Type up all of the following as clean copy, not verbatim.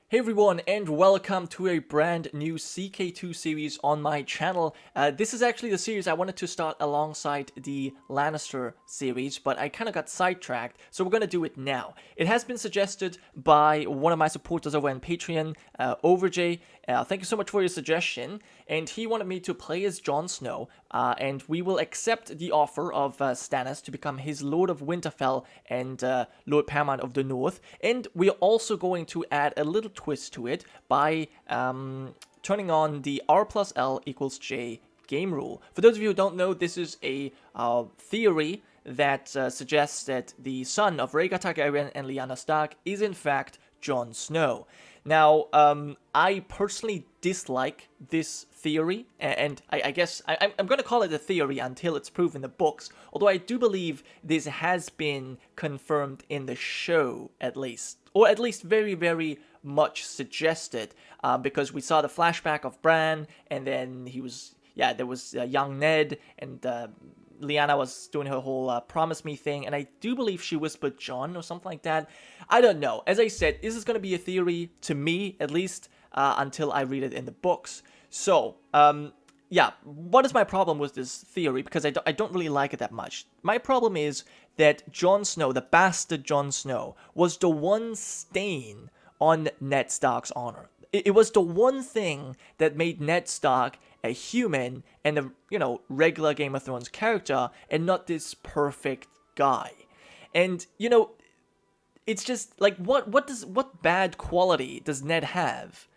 Hey everyone, and welcome to a brand new CK2 series on my channel. This is actually the series I wanted to start alongside the Lannister series, but I kind of got sidetracked, so we're going to do it now. It has been suggested by one of my supporters over on Patreon, R+L J. Thank you so much for your suggestion, and he wanted me to play as Jon Snow, and we will accept the offer of Stannis to become his Lord of Winterfell and Lord Paramount of the North, and we're also going to add a little twist to it by turning on the R+L = J game rule. For those of you who don't know, this is a theory that suggests that the son of Rhaegar Targaryen and Lyanna Stark is in fact Jon Snow. Now, I personally dislike this theory, and I guess I'm going to call it a theory until it's proven in the books, although I do believe this has been confirmed in the show, at least. Or at least very, very much suggested, because we saw the flashback of Bran, and then there was young Ned, and Lyanna was doing her whole promise me thing, and I do believe she whispered Jon or something like that. I don't know. As I said, this is going to be a theory, to me at least, until I read it in the books. So, yeah, what is my problem with this theory? Because I don't really like it that much. My problem is that Jon Snow, the bastard Jon Snow, was the one stain on Ned Stark's honor. It was the one thing that made Ned Stark a human and a, regular Game of Thrones character and not this perfect guy. And, it's just, like, what bad quality does Ned have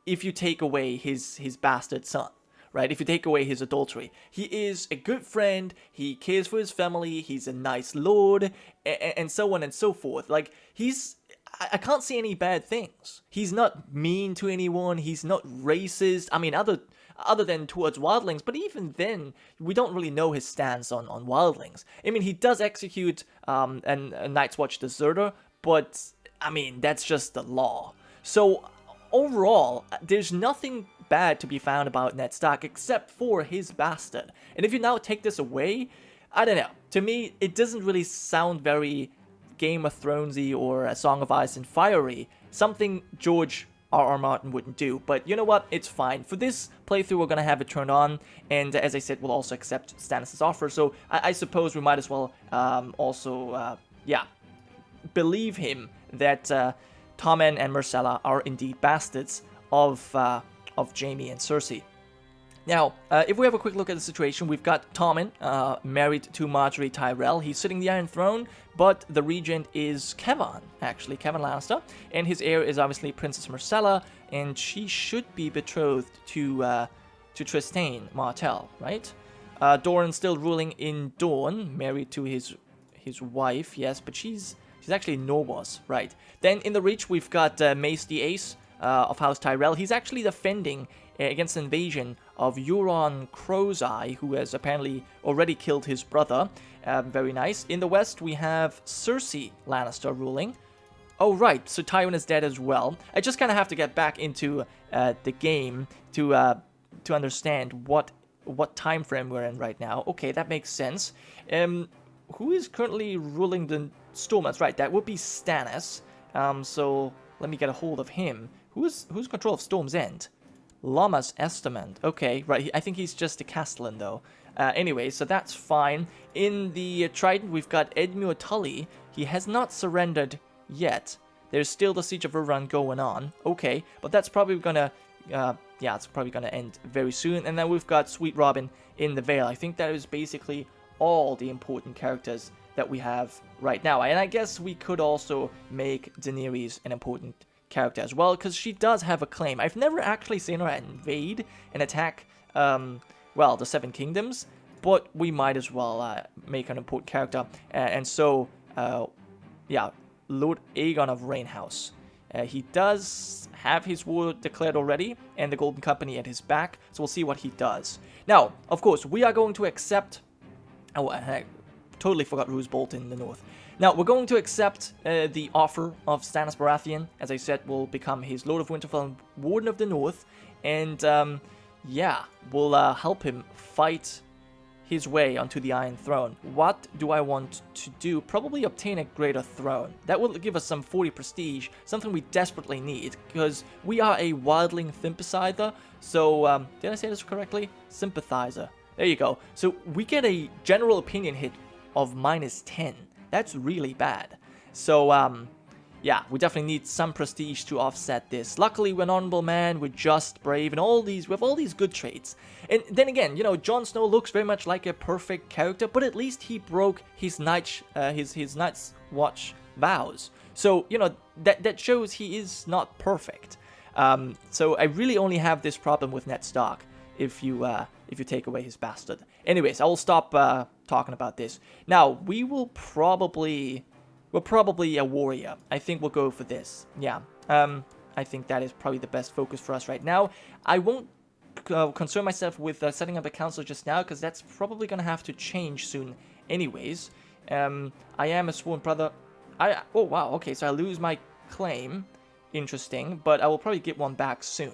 if you take away his bastard son? Right, if you take away his adultery. He is a good friend, he cares for his family, he's a nice lord, and so on and so forth. Like, I can't see any bad things. He's not mean to anyone, he's not racist, I mean, other than towards wildlings, but even then, we don't really know his stance on wildlings. I mean, he does execute a Night's Watch deserter, but, I mean, that's just the law. So, overall, there's nothing bad to be found about Ned Stark except for his bastard. And if you now take this away, I don't know. To me, it doesn't really sound very Game of Thronesy or A Song of Ice and Fiery. Something George R.R. Martin wouldn't do. But you know what? It's fine. For this playthrough, we're going to have it turned on. And as I said, we'll also accept Stannis' offer. So I suppose we might as well believe him that Tommen and Myrcella are indeed bastards of Jaime and Cersei. Now, if we have a quick look at the situation, we've got Tommen, married to Marjorie Tyrell. He's sitting the Iron Throne, but the regent is Kevan, actually, Kevan Lannister, and his heir is obviously Princess Myrcella, and she should be betrothed to Trystane Martell, right? Doran still ruling in Dorne, married to his wife, yes, but she's actually Norwos, right? Then in the Reach, we've got Mace the Ace, of House Tyrell. He's actually defending against an invasion of Euron Crowseye, who has apparently already killed his brother. Very nice. In the West, we have Cersei Lannister ruling. Oh, right, so Tywin is dead as well. I just kind of have to get back into the game to understand what time frame we're in right now. Okay, that makes sense. Who is currently ruling the Stormlands? Right, that would be Stannis. So let me get a hold of him. Who's control of Storm's End? Lomas Estamand. Okay, right. I think he's just a Castellan, though. Anyway, so that's fine. In the Trident, we've got Edmure Tully. He has not surrendered yet. There's still the Siege of Ruran going on. Okay, but that's probably gonna, it's probably gonna end very soon. And then we've got Sweet Robin in the Vale. I think that is basically all the important characters that we have right now. And I guess we could also make Daenerys an important character as well, because she does have a claim. I've never actually seen her invade and attack, the Seven Kingdoms, but we might as well make her an important character. Lord Aegon of Rainhouse. He does have his war declared already, and the Golden Company at his back, so we'll see what he does. Now, of course, we are going to accept... Oh, I totally forgot Roose Bolt in the North. Now, we're going to accept the offer of Stannis Baratheon. As I said, we'll become his Lord of Winterfell and Warden of the North. And, we'll help him fight his way onto the Iron Throne, what do I want to do? Probably obtain a greater throne. That will give us some 40 prestige, something we desperately need, because we are a wildling sympathizer. So, did I say this correctly? Sympathizer. There you go. So, we get a general opinion hit of -10. That's really bad. So, yeah, we definitely need some prestige to offset this. Luckily, we're an honorable man, we're just, brave, and we have all these good traits. And then again, you know, Jon Snow looks very much like a perfect character, but at least he broke his Night's Watch vows. So, you know, that shows he is not perfect. So I really only have this problem with Ned Stark if you take away his bastard. Anyways, I will stop talking about this. Now, we're probably a warrior. I think we'll go for this. Yeah. I think that is probably the best focus for us right now. I won't concern myself with setting up a council just now, because that's probably going to have to change soon anyways. I am a sworn brother. Oh, wow. Okay, so I lose my claim. Interesting. But I will probably get one back soon.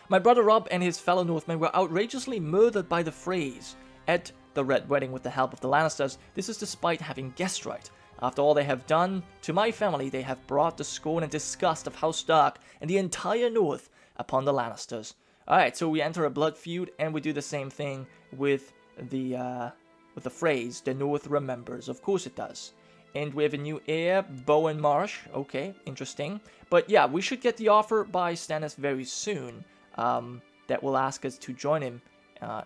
My brother Rob and his fellow Northmen were outrageously murdered by the Freys at the Red Wedding with the help of the Lannisters. This is despite having guessed right. After all they have done to my family, they have brought the scorn and disgust of House Stark and the entire North upon the Lannisters. Alright, so we enter a blood feud, and we do the same thing with the phrase, the North remembers. Of course it does. And we have a new heir, Bowen Marsh. Okay, interesting. But yeah, we should get the offer by Stannis very soon. That will ask us to join him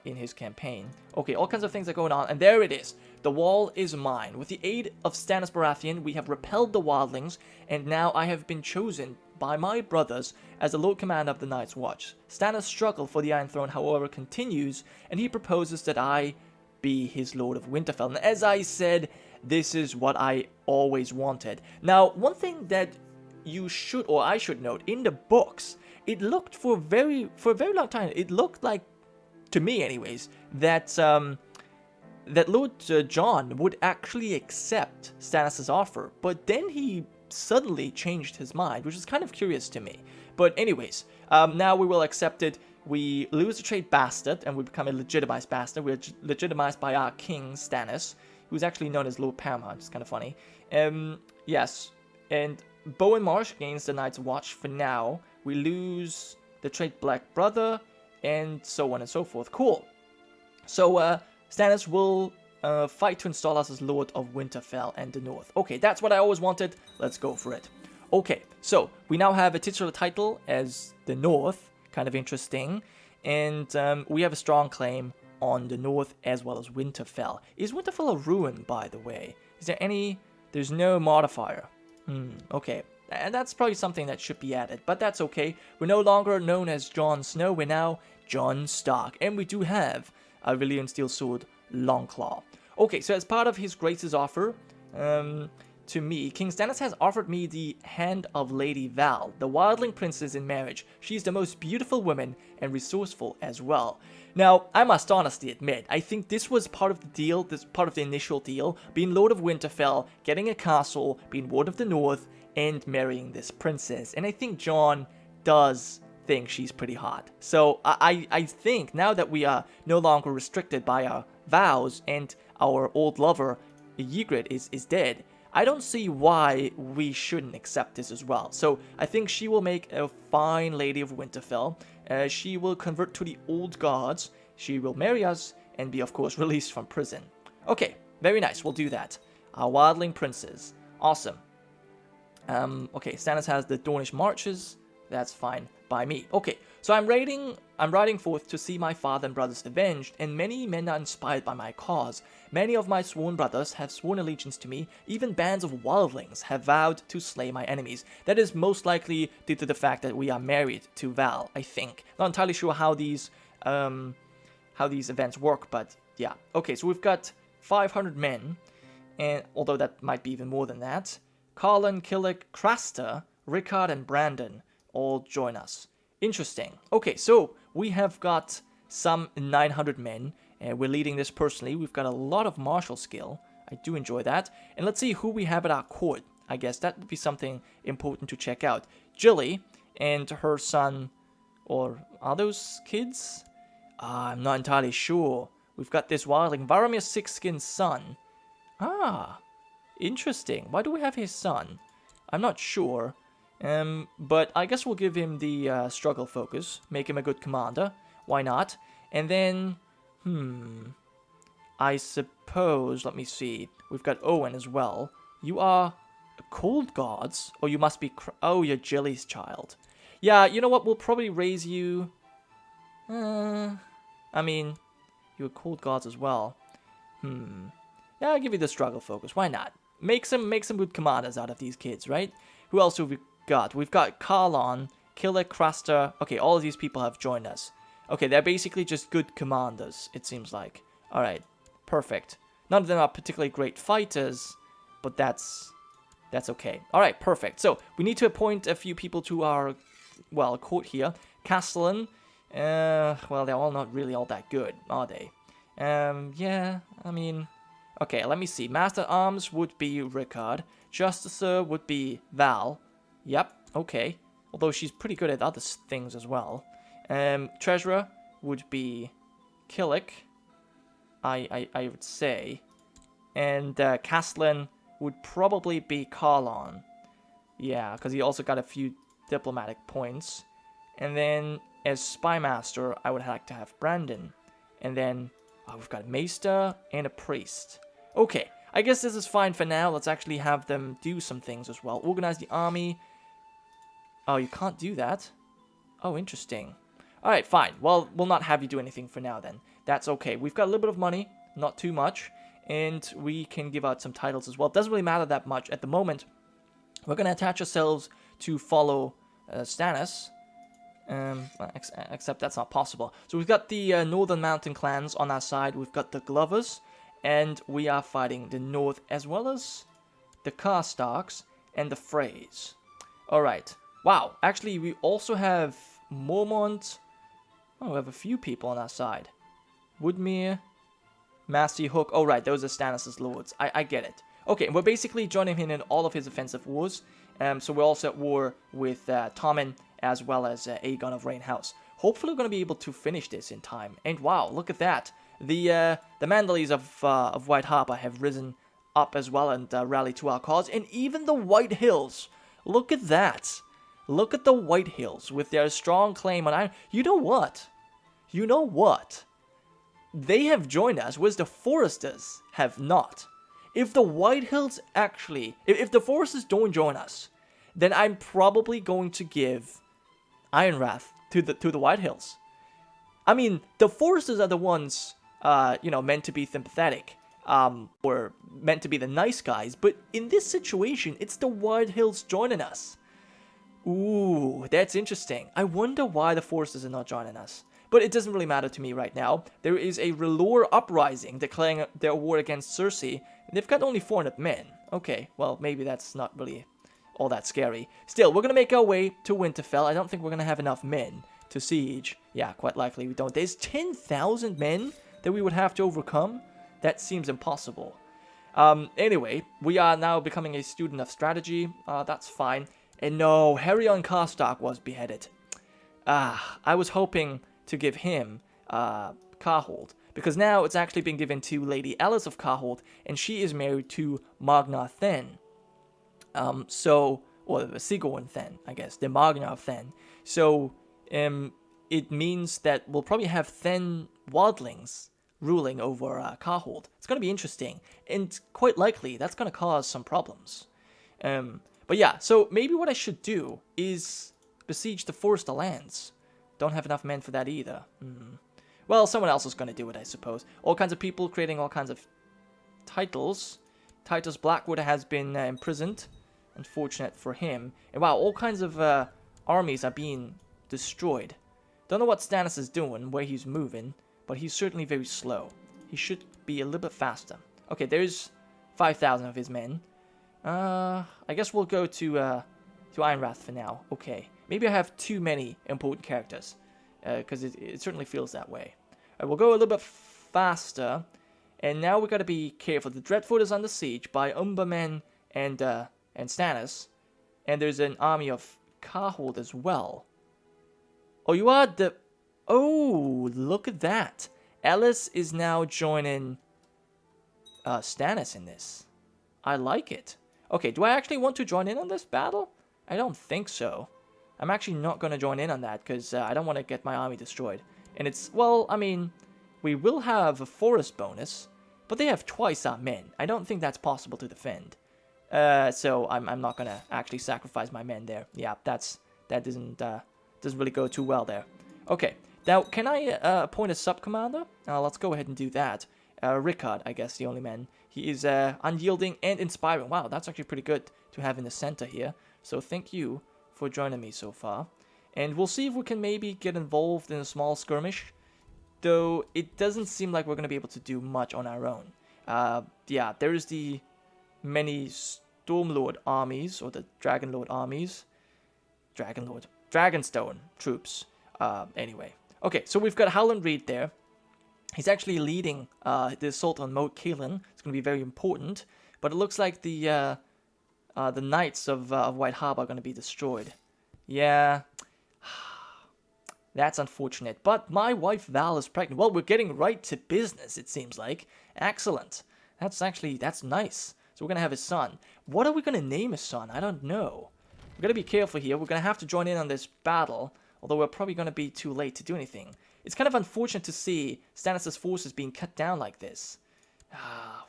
in his campaign. Okay, all kinds of things are going on, and there it is. The wall is mine. With the aid of Stannis Baratheon, we have repelled the wildlings, and now I have been chosen by my brothers as the Lord Commander of the Night's Watch. Stannis' struggle for the Iron Throne, however, continues, and he proposes that I be his Lord of Winterfell. And as I said, this is what I always wanted. Now, one thing that you should, or I should note, in the books, it looked for a very long time, it looked like, to me anyways, that that Lord Jon would actually accept Stannis' offer, but then he suddenly changed his mind, which is kind of curious to me. But anyways, now we will accept it. We lose the trait Bastard, and we become a legitimized bastard. We're legitimized by our king, Stannis, who's actually known as Lord Paramount. It's kind of funny. Yes, and Bowen Marsh gains the Night's Watch for now. We lose the trait Black Brother, and so on and so forth. Cool. So, Stannis will fight to install us as Lord of Winterfell and the North. Okay, that's what I always wanted. Let's go for it. Okay, so we now have a titular title as the North. Kind of interesting. And we have a strong claim on the North as well as Winterfell. Is Winterfell a ruin, by the way? Is there any... There's no modifier. Okay. And that's probably something that should be added, but that's okay. We're no longer known as Jon Snow, we're now Jon Stark. And we do have a Valyrian Steel Sword, Longclaw. Okay, so as part of his grace's offer to me, King Stannis has offered me the hand of Lady Val, the wildling princess, in marriage. She's the most beautiful woman and resourceful as well. Now, I must honestly admit, I think this was part of the deal, this part of the initial deal, being Lord of Winterfell, getting a castle, being Ward of the North, and marrying this princess. And I think Jon does think she's pretty hot. So I think now that we are no longer restricted by our vows and our old lover Ygritte is dead, I don't see why we shouldn't accept this as well. So I think she will make a fine lady of Winterfell. She will convert to the old gods. She will marry us and be, of course, released from prison. Okay, very nice. We'll do that. Our wildling princes. Awesome. Okay, Stannis has the Dornish marches. That's fine by me. Okay, so I'm riding forth to see my father and brothers avenged, and many men are inspired by my cause. Many of my sworn brothers have sworn allegiance to me. Even bands of wildlings have vowed to slay my enemies. That is most likely due to the fact that we are married to Val, I think. Not entirely sure how these events work, but yeah. Okay, so we've got 500 men, and although that might be even more than that. Carlin, Killick, Craster, Rickard, and Brandon all join us. Interesting. Okay, so we have got some 900 men, and we're leading this personally. We've got a lot of martial skill. I do enjoy that. And let's see who we have at our court. I guess that would be something important to check out. Jilly and her son, or are those kids? I'm not entirely sure. We've got this wildling, Varamir's six-skinned son. Ah, interesting. Why do we have his son? I'm not sure. But I guess we'll give him the struggle focus. Make him a good commander. Why not? And then, I suppose, let me see. We've got Owen as well. You are cold gods? Or you must be, oh, you're Jilly's child. Yeah, you know what? We'll probably raise you. I mean, you're cold gods as well. Yeah, I'll give you the struggle focus. Why not? Make some good commanders out of these kids, right? Who else have we got? We've got Karlon, Killer, Craster. Okay, all of these people have joined us. Okay, they're basically just good commanders, it seems like. Alright, perfect. None of them are particularly great fighters, but that's okay. Alright, perfect. So, we need to appoint a few people to our, well, court here. Castellan, well, they're all not really all that good, are they? Yeah, I mean... Okay, let me see. Master Arms would be Rickard. Justicer would be Val. Yep, okay. Although she's pretty good at other things as well. Treasurer would be Killick, I would say. And Castellan would probably be Karlon. Yeah, because he also got a few diplomatic points. And then as Spymaster, I would like to have Brandon. And then we've got a Maester and a Priest. Okay, I guess this is fine for now. Let's actually have them do some things as well. Organize the army. Oh, you can't do that? Oh, interesting. Alright, fine. Well, we'll not have you do anything for now then. That's okay. We've got a little bit of money, not too much, and we can give out some titles as well. It doesn't really matter that much at the moment. We're going to attach ourselves to follow Stannis. Except that's not possible. So we've got the Northern Mountain clans on our side. We've got the Glovers. And we are fighting the North as well as the Karstarks and the Freys. Alright. Wow. Actually, we also have Mormont. Oh, we have a few people on our side. Woodmere. Massey Hook. Oh, right. Those are Stannis' lords. I get it. Okay. We're basically joining him in all of his offensive wars. So we're also at war with Tommen as well as Aegon of Rainhouse. Hopefully we're going to be able to finish this in time. And wow, look at that. The Mandaleys of White Harbor have risen up as well and rallied to our cause. And even the White Hills. Look at that. Look at the White Hills with their strong claim on iron. You know what? You know what? They have joined us, whereas the Foresters have not. If the White Hills actually... If the Foresters don't join us, then I'm probably going to give Ironrath to the White Hills. I mean, the Foresters are the ones, meant to be sympathetic, or meant to be the nice guys, but in this situation, it's the White Hills joining us. Ooh, that's interesting. I wonder why the Foresters are not joining us. But it doesn't really matter to me right now. There is a R'hllor uprising declaring their war against Cersei. They've got only 400 men. Okay, well, maybe that's not really all that scary. Still, we're going to make our way to Winterfell. I don't think we're going to have enough men to siege. Yeah, quite likely we don't. There's 10,000 men that we would have to overcome. That seems impossible. Anyway, we are now becoming a student of strategy. That's fine. And no, Herion Karstark was beheaded. I was hoping to give him Karhold, because now it's actually been given to Lady Alice of Karhold, and she is married to Magnar Then. Or Sigurd Then, I guess, the Magnar Then. So, it means that we'll probably have Then wildlings ruling over Karhold. It's going to be interesting, and quite likely that's going to cause some problems. But yeah, so maybe what I should do is besiege the Forester lands. Don't have enough men for that either. Well, someone else is going to do it, I suppose. All kinds of people creating all kinds of titles. Titus Blackwood has been imprisoned. Unfortunate for him. And wow, all kinds of armies are being destroyed. Don't know what Stannis is doing, where he's moving, but he's certainly very slow. He should be a little bit faster. Okay, there's 5,000 of his men. I guess we'll go to Ironrath for now. Okay. Maybe I have too many important characters, because it certainly feels that way. We'll go a little bit faster, and now we got to be careful. The Dreadfort is under siege by Umbermen and Stannis, and there's an army of Karhold as well. Oh, you are the... Oh, look at that. Ellis is now joining Stannis in this. I like it. Okay, do I actually want to join in on this battle? I don't think so. I'm actually not going to join in on that because I don't want to get my army destroyed. And it's, well, I mean, we will have a forest bonus, but they have twice our men. I don't think that's possible to defend. So I'm not going to actually sacrifice my men there. Yeah, that doesn't really go too well there. Okay, now can I appoint a sub-commander? Let's go ahead and do that. Rickard, I guess, the only man. He is unyielding and inspiring. Wow, that's actually pretty good to have in the center here. So thank you for joining me so far. And we'll see if we can maybe get involved in a small skirmish. Though it doesn't seem like we're going to be able to do much on our own. Yeah, there's the many Stormlord armies, or the Dragonlord armies. Dragonstone troops. Anyway. Okay, so we've got Howland Reed there. He's actually leading the assault on Moat Cailin. It's going to be very important. But it looks like the Knights of White Harbor are going to be destroyed. Yeah. That's unfortunate. But my wife Val is pregnant. Well, we're getting right to business, it seems like. Excellent. That's nice. So we're going to have a son. What are we going to name his son? I don't know. We're going to be careful here. We're going to have to join in on this battle. Although we're probably going to be too late to do anything. It's kind of unfortunate to see Stannis' forces being cut down like this.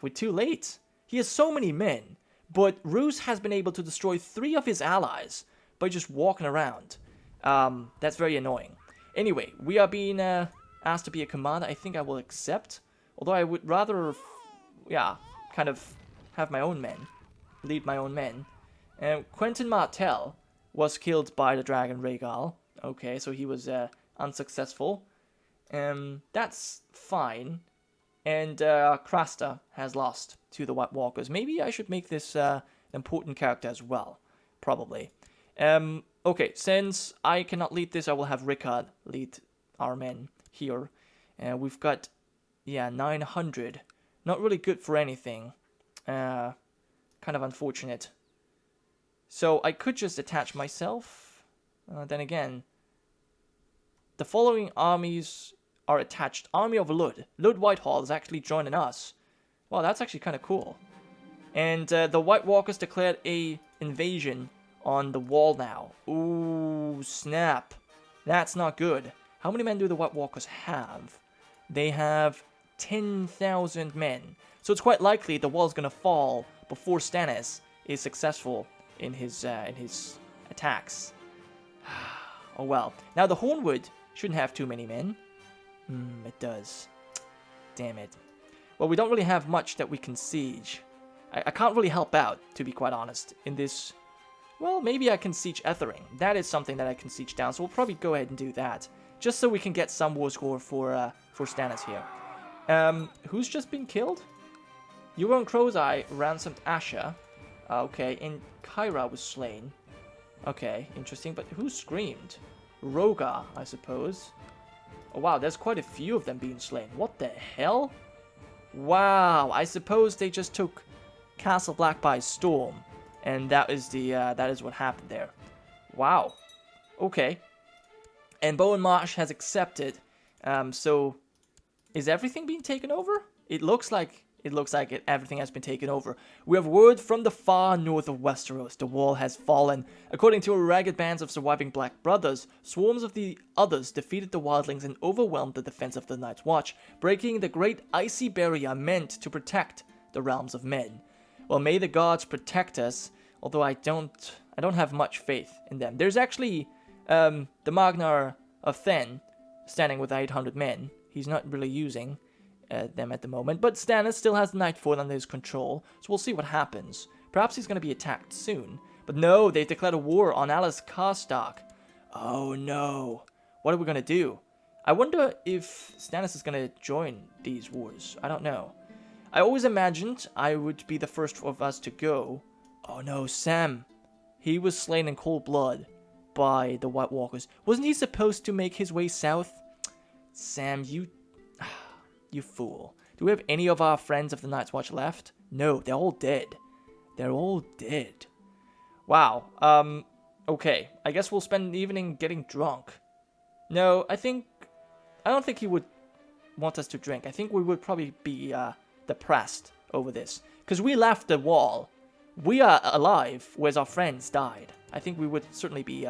We're too late. He has so many men. But Roose has been able to destroy 3 of his allies by just walking around. That's very annoying. Anyway, we are being asked to be a commander. I think I will accept. Although I would rather, yeah, kind of have my own men. Lead my own men. Quentin Martell was killed by the dragon Rhaegal. Okay, so he was unsuccessful. That's fine. And Crasta has lost to the White Walkers. Maybe I should make this an important character as well. Probably. Okay, since I cannot lead this, I will have Rickard lead our men here. We've got, yeah, 900. Not really good for anything. Kind of unfortunate. So I could just attach myself. Then again, the following armies are attached. Army of Lud. Lud Whitehall is actually joining us. Wow, that's actually kind of cool. And the White Walkers declared a invasion on the wall now. Ooh, snap. That's not good. How many men do the White Walkers have? They have 10,000 men. So it's quite likely the wall's going to fall before Stannis is successful in his attacks. Oh well. Now the Hornwood shouldn't have too many men. It does. Damn it. Well, we don't really have much that we can siege. I can't really help out, to be quite honest, in this. Well, maybe I can siege Ethering. That is something that I can siege down, so we'll probably go ahead and do that. Just so we can get some war score for Stannis here. Who's just been killed? Euron Crow's Eye ransomed Asha. Okay, and Kyra was slain. Okay, interesting, but who screamed? Roga, I suppose. Oh wow, there's quite a few of them being slain. What the hell? Wow, I suppose they just took Castle Black by storm. And that is what happened there. Wow. Okay. And Bowen Marsh has accepted. So is everything being taken over? It looks like everything has been taken over. We have word from the far north of Westeros. The wall has fallen. According to a ragged bands of surviving Black brothers, swarms of the others defeated the wildlings and overwhelmed the defense of the Night's Watch, breaking the great icy barrier meant to protect the realms of men. Well, may the gods protect us, although I don't have much faith in them. There's actually the Magnar of Then standing with 800 men. He's not really using them at the moment, but Stannis still has the Night Fort under his control, so we'll see what happens. Perhaps he's going to be attacked soon. But no, they've declared a war on Alice Karstark. Oh no. What are we going to do? I wonder if Stannis is going to join these wars. I don't know. I always imagined I would be the first of us to go. Oh no, Sam. He was slain in cold blood by the White Walkers. Wasn't he supposed to make his way south? Sam, you fool. Do we have any of our friends of the Night's Watch left? No, they're all dead. They're all dead. Wow. Okay. I guess we'll spend the evening getting drunk. No, I don't think he would want us to drink? I think we would probably be depressed over this. Because we left the wall. We are alive, whereas our friends died. I think we would certainly be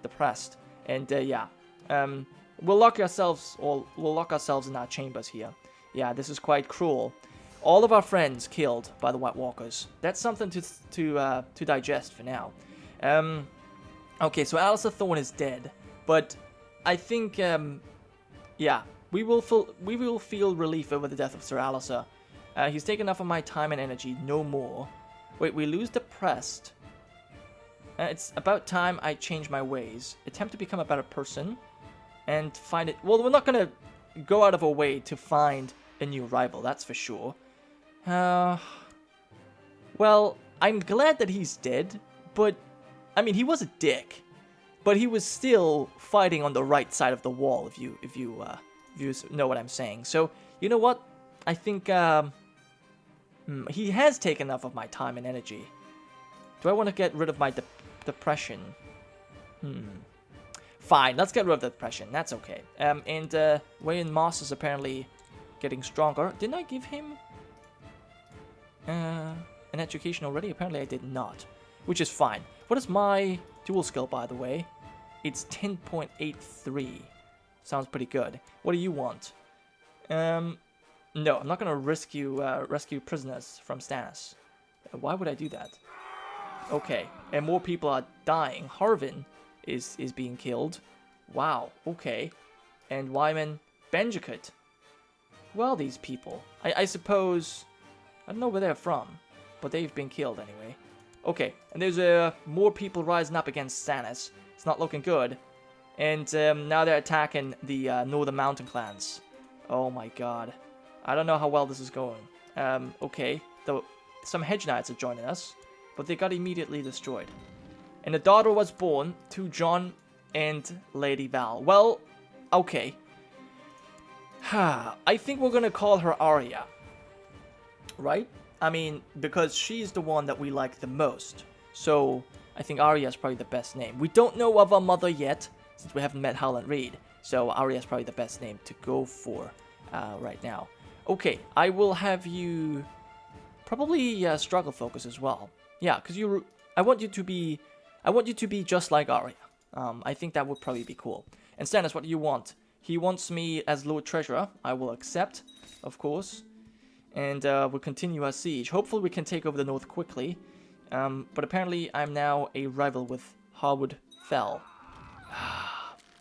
depressed. And yeah, we'll lock ourselves in our chambers here. Yeah, this is quite cruel. All of our friends killed by the White Walkers. That's something to digest for now. Okay, so Alistair Thorne is dead, but I think yeah, we will feel relief over the death of Sir Alistair. He's taken enough of my time and energy, no more. Wait, we lose depressed. It's about time I change my ways. Attempt to become a better person. And find it... Well, we're not going to go out of our way to find a new rival, that's for sure. Well, I'm glad that he's dead, but... I mean, he was a dick. But he was still fighting on the right side of the wall, if you know what I'm saying. So, you know what? I think... he has taken enough of my time and energy. Do I want to get rid of my depression? Fine, let's get rid of the depression. That's okay. And Wayan Moss is apparently getting stronger. Didn't I give him an education already? Apparently I did not. Which is fine. What is my dual skill, by the way? It's 10.83. Sounds pretty good. What do you want? No, I'm not going to rescue prisoners from Stannis. Why would I do that? Okay, and more people are dying. Harvin is being killed. Wow, okay. And Wyman Benjikut. Well, these people. I suppose... I don't know where they're from, but they've been killed anyway. Okay, and there's more people rising up against Stannis. It's not looking good. And now they're attacking the Northern Mountain clans. Oh my god. I don't know how well this is going. Okay, though some Hedge Knights are joining us, but they got immediately destroyed. And a daughter was born to Jon and Lady Val. Well, okay. I think we're gonna call her Arya. Right? I mean, because she's the one that we like the most. So, I think Arya is probably the best name. We don't know of our mother yet, since we haven't met Howland Reed. So, Arya is probably the best name to go for right now. Okay, I will have you probably struggle focus as well. Yeah, because I want you to be just like Arya. I think that would probably be cool. And Stannis, what do you want? He wants me as Lord Treasurer. I will accept, of course. And we'll continue our siege. Hopefully we can take over the north quickly. But apparently I'm now a rival with Harwood Fell.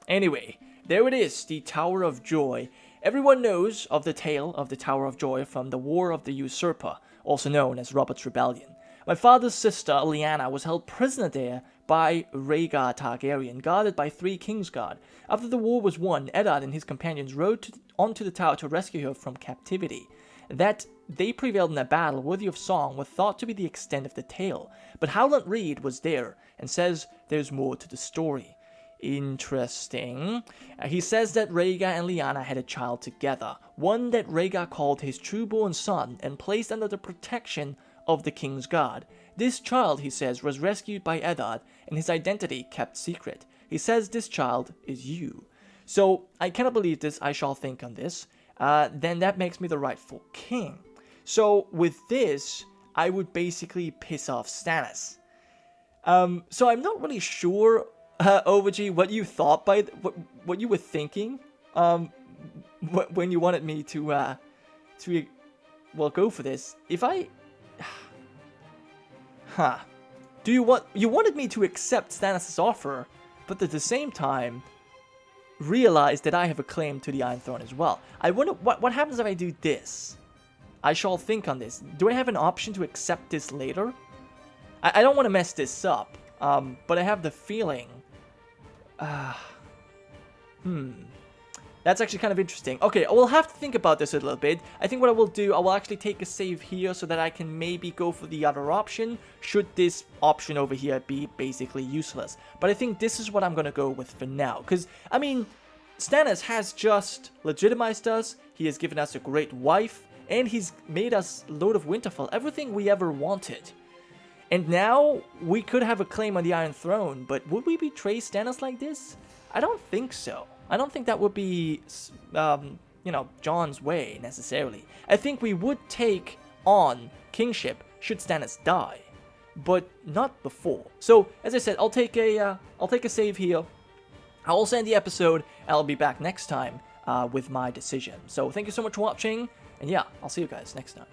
Anyway, there it is, the Tower of Joy. Everyone knows of the tale of the Tower of Joy from the War of the Usurper, also known as Robert's Rebellion. My father's sister, Lyanna, was held prisoner there by Rhaegar Targaryen, guarded by 3 Kingsguard. After the war was won, Eddard and his companions rode onto the tower to rescue her from captivity. That they prevailed in a battle worthy of song was thought to be the extent of the tale, but Howland Reed was there and says there's more to the story. Interesting. He says that Rhaegar and Lyanna had a child together, one that Rhaegar called his true-born son and placed under the protection of the King's Guard. This child, he says, was rescued by Eddard and his identity kept secret. He says this child is you. So, I cannot believe this, I shall think on this. Then that makes me the rightful king. So, with this, I would basically piss off Stannis. So I'm not really sure, OVG, what you thought by what you were thinking when you wanted me to well, go for this. If I... You wanted me to accept Stannis' offer, but at the same time, realize that I have a claim to the Iron Throne as well. I wonder, what happens if I do this? I shall think on this. Do I have an option to accept this later? I don't want to mess this up, but I have the feeling... That's actually kind of interesting. Okay, I will have to think about this a little bit. I think what I will do, I will actually take a save here so that I can maybe go for the other option, should this option over here be basically useless. But I think this is what I'm going to go with for now. Because, I mean, Stannis has just legitimized us, he has given us a great wife, and he's made us Lord of Winterfell, everything we ever wanted. And now, we could have a claim on the Iron Throne, but would we betray Stannis like this? I don't think so. I don't think that would be, you know, Jon's way necessarily. I think we would take on kingship should Stannis die, but not before. So as I said, I'll take a save here. I'll also end the episode, and I'll be back next time with my decision. So thank you so much for watching, and yeah, I'll see you guys next time.